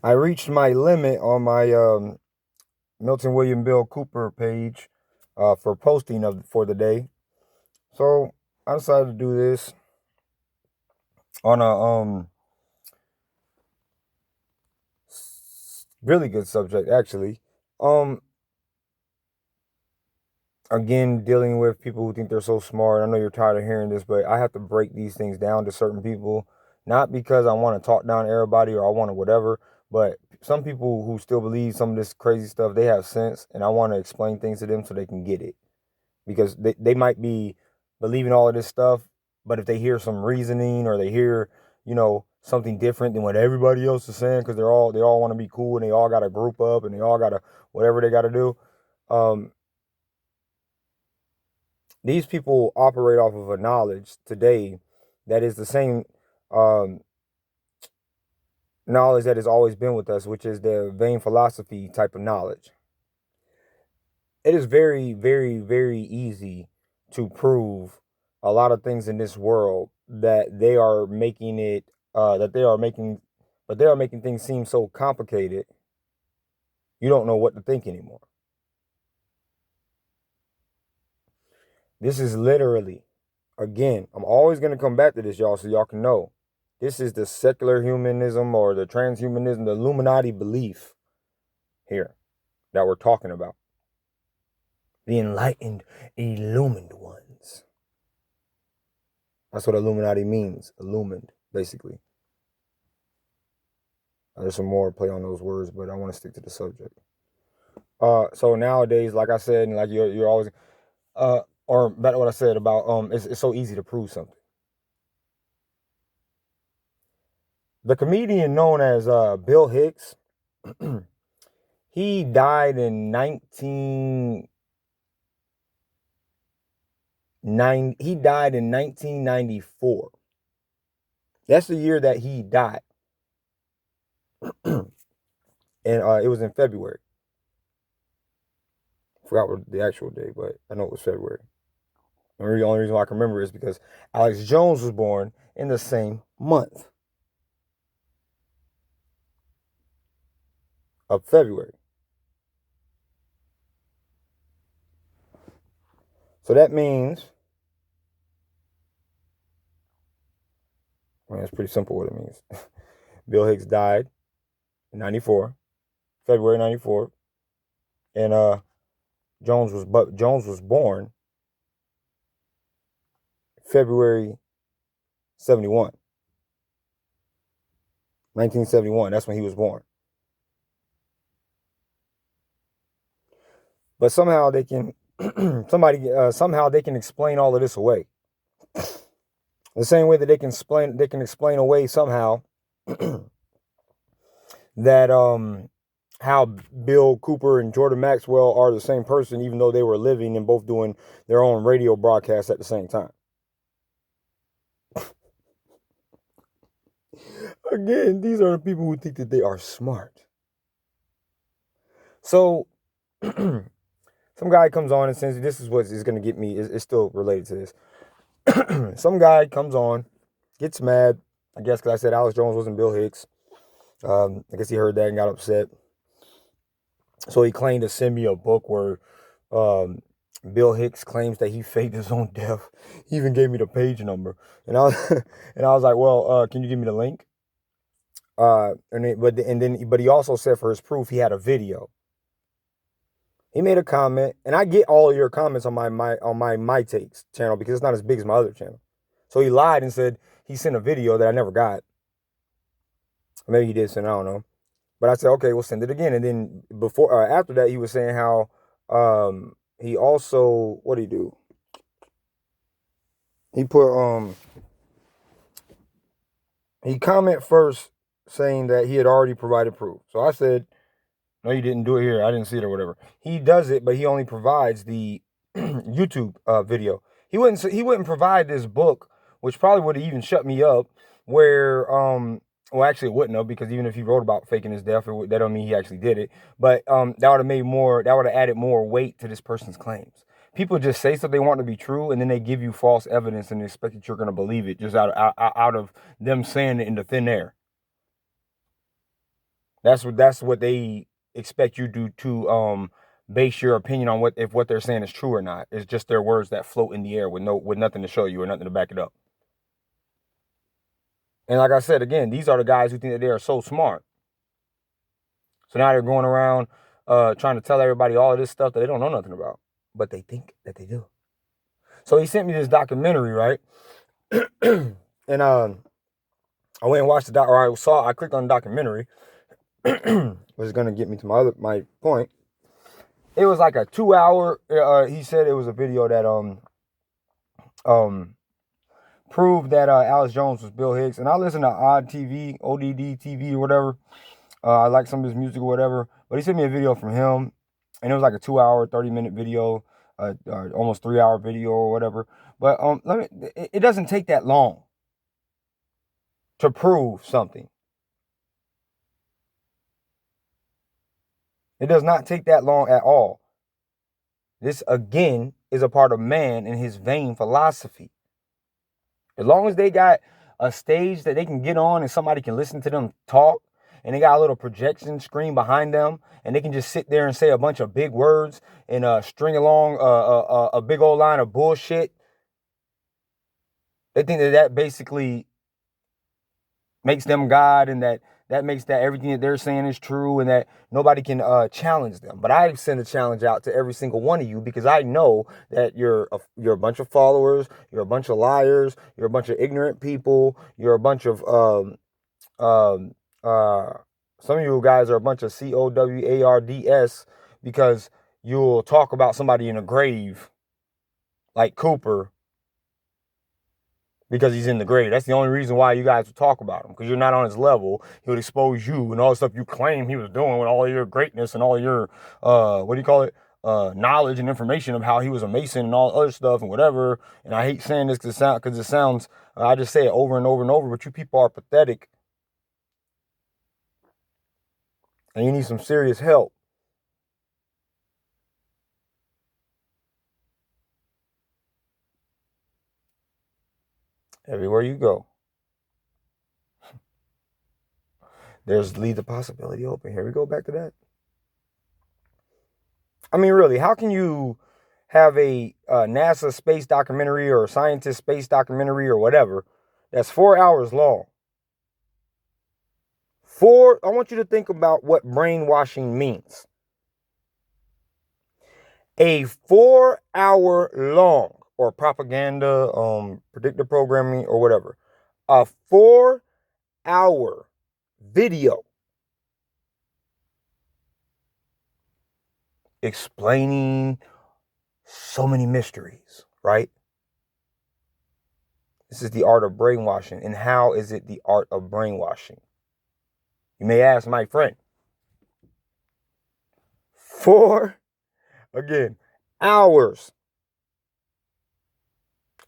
I reached my limit on my Milton William Bill Cooper page for posting for the day. So I decided to do this on a really good subject, actually. Um Again, dealing with people who think they're so smart. I know you're tired of hearing this, but I have to break these things down to certain people, not because I want to talk down to everybody or I want to whatever, but some people who still believe some of this crazy stuff, they have sense, and I want to explain things to them so they can get it. Because they might be believing all of this stuff, but if they hear some reasoning or they hear, something different than what everybody else is saying, because they all want to be cool and they all got to group up and they all got to whatever they got to do. Um, these people operate off of a knowledge today that is the same um, knowledge that has always been with us, which is the vain philosophy type of knowledge. It is very, very, very easy to prove a lot of things in this world that they are making it, that they are making, but they are making things seem so complicated, you don't know what to think anymore. This is literally, again, I'm always going to come back to this, y'all, so y'all can know. This is the secular humanism or the transhumanism, the Illuminati belief here that we're talking about. The enlightened, illumined ones. That's what Illuminati means. Illumined, basically. There's some more play on those words, but I want to stick to the subject. So nowadays, like I said, and like you're always, or better what I said about it's so easy to prove something. The comedian known as Bill Hicks, he died in 1994. That's the year that he died. And it was in February. Forgot what the actual day, but I know it was February. And the only reason why I can remember is because Alex Jones was born in the same month of February. So that means, it's pretty simple what it means. Bill Hicks died in 94, February 94. And Jones was born February 71. 1971. That's when he was born. But somehow they can somehow they can explain all of this away. The same way that they can explain away somehow that how Bill Cooper and Jordan Maxwell are the same person, even though they were living and both doing their own radio broadcasts at the same time. Again, these are the people who think that they are smart. So some guy comes on and says, this is what is going to get me. It's still related to this. Some guy comes on, gets mad, I guess, because I said Alex Jones wasn't Bill Hicks. I guess he heard that and got upset. So he claimed to send me a book where Bill Hicks claims that he faked his own death. He even gave me the page number, and I was, and I was like, "Well, can you give me the link?" But he also said for his proof he had a video. He made a comment, and I get all of your comments on my takes channel because it's not as big as my other channel. So he lied and said he sent a video that I never got. Maybe he did send, I don't know. But I said, okay, we'll send it again. And then after that, he was saying how he also, what did he do? He put he comment first saying that he had already provided proof. So I said, no, you didn't do it here. I didn't see it or whatever. He does it, but he only provides the YouTube video. He wouldn't provide this book, which probably would have even shut me up, where well, actually, it wouldn't have, because even if he wrote about faking his death, that don't mean he actually did it. But that would have added more weight to this person's claims. People just say stuff they want to be true, and then they give you false evidence and expect that you're going to believe it just out of them saying it into thin air. That's what they expect you to base your opinion on, if what they're saying is true or not. It's just their words that float in the air with nothing to show you or nothing to back it up. And like I said, again, these are the guys who think that they are so smart. So now they're going around trying to tell everybody all of this stuff that they don't know nothing about, but they think that they do. So he sent me this documentary, right? And I went and watched I clicked on the documentary, which is going to get me to my point. It was like a 2-hour, he said it was a video that proved that Alex Jones was Bill Hicks. And I listen to ODD TV or whatever. I like some of his music or whatever. But he sent me a video from him, and it was like a 2-hour, 30-minute video, almost 3-hour video or whatever. But it doesn't take that long to prove something. It does not take that long at all. This, again, is a part of man and his vain philosophy. As long as they got a stage that they can get on and somebody can listen to them talk, and they got a little projection screen behind them, and they can just sit there and say a bunch of big words and string along a big old line of bullshit, they think that basically makes them God, and that makes that everything that they're saying is true, and that nobody can challenge them. But I send a challenge out to every single one of you, because I know that you're a bunch of followers, you're a bunch of liars, you're a bunch of ignorant people, you're a bunch of some of you guys are a bunch of COWARDs, because you'll talk about somebody in a grave like Cooper because he's in the grave. That's the only reason why you guys would talk about him, because you're not on his level. He would expose you and all the stuff you claim he was doing with all your greatness and all your knowledge and information of how he was a Mason and all other stuff and whatever. And I hate saying this because it sounds I just say it over and over and over, but you people are pathetic. And you need some serious help. Everywhere you go, leave the possibility open. Here we go back to that. I mean, really, how can you have a NASA space documentary or a scientist space documentary or whatever that's 4 hours long? I want you to think about what brainwashing means. A 4-hour long, or propaganda, predictive programming, or whatever, a 4-hour video explaining so many mysteries, right? This is the art of brainwashing. And how is it the art of brainwashing? You may ask, my friend. 4 hours.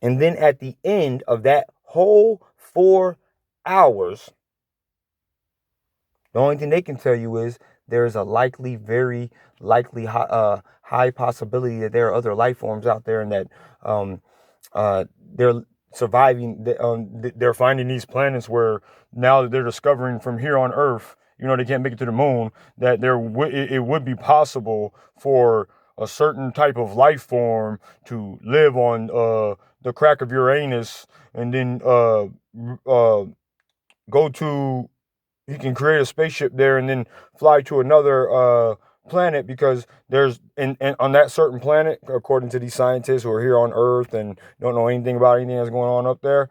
And then at the end of that whole 4 hours, the only thing they can tell you is there is a very likely high possibility that there are other life forms out there, and that they're surviving. They're finding these planets where now that they're discovering from here on Earth, they can't make it to the moon, that it would be possible for a certain type of life form to live on the crack of Uranus, and then he can create a spaceship there and then fly to another planet, because there's and on that certain planet, according to these scientists who are here on Earth and don't know anything about anything that's going on up there,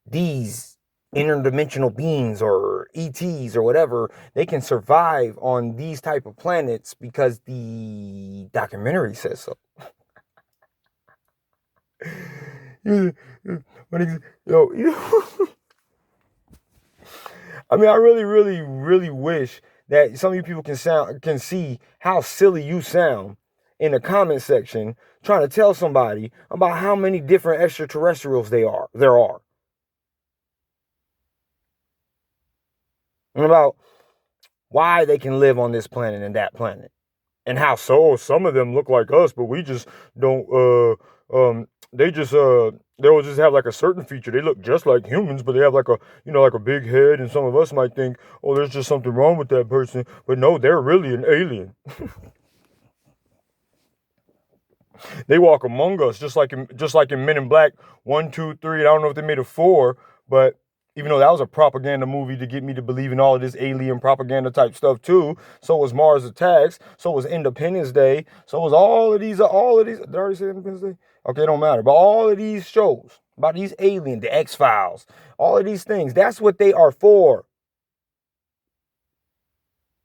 these interdimensional beings or ETs or whatever, they can survive on these type of planets because the documentary says so. I mean, I really, really, really wish that some of you people can see how silly you sound in the comment section trying to tell somebody about how many different extraterrestrials there are. And about why they can live on this planet and that planet. And how some of them look like us, but we just don't they just they'll just have like a certain feature. They look just like humans, but they have like a, like a big head, and some of us might think, oh, there's just something wrong with that person. But no, they're really an alien. They walk among us, just like in Men in Black 1, 2, 3. I don't know if they made a 4, but even though that was a propaganda movie to get me to believe in all of this alien propaganda type stuff too. So was Mars Attacks. So was Independence Day. So was all of these. Did I already say Independence Day? Okay, it don't matter. But all of these shows about these aliens, the X-Files, all of these things, that's what they are for.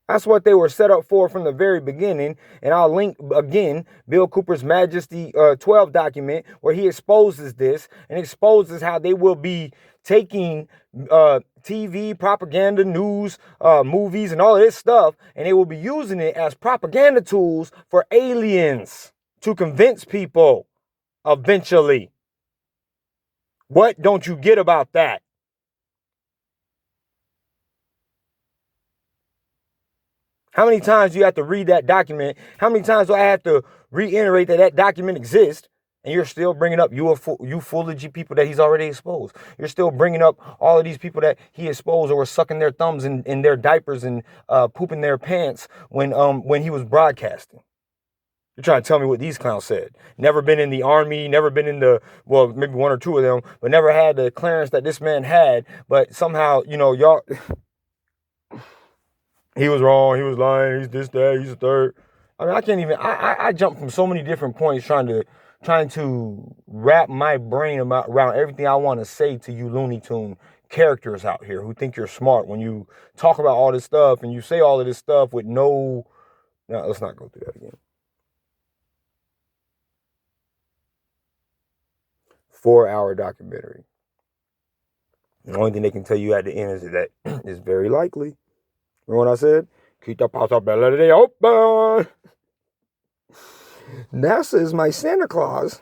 That's what they were set up for from the very beginning. And I'll link again Bill Cooper's Majesty 12 document, where he exposes this and exposes how they will be taking TV, propaganda, news, movies, and all of this stuff, and they will be using it as propaganda tools for aliens to convince people eventually. What don't you get about that? How many times do you have to read that document? How many times do I have to reiterate that document exists? And you're still bringing up ufology people that he's already exposed. You're still bringing up all of these people that he exposed or were sucking their thumbs in their diapers and pooping their pants when he was broadcasting. You're trying to tell me what these clowns said. Never been in the army, never been in well, maybe 1 or 2 of them, but never had the clearance that this man had. But somehow, y'all... He was wrong. He was lying. He's this, that. He's a third. I mean, I can't even. I jump from so many different points trying to wrap my brain around everything I want to say to you Looney Tune characters out here who think you're smart when you talk about all this stuff and you say all of this stuff with no. No, let's not go through that again. 4-hour documentary. The only thing they can tell you at the end is that it's very likely. Remember what I said? Keep the possibility open. NASA is my Santa Claus.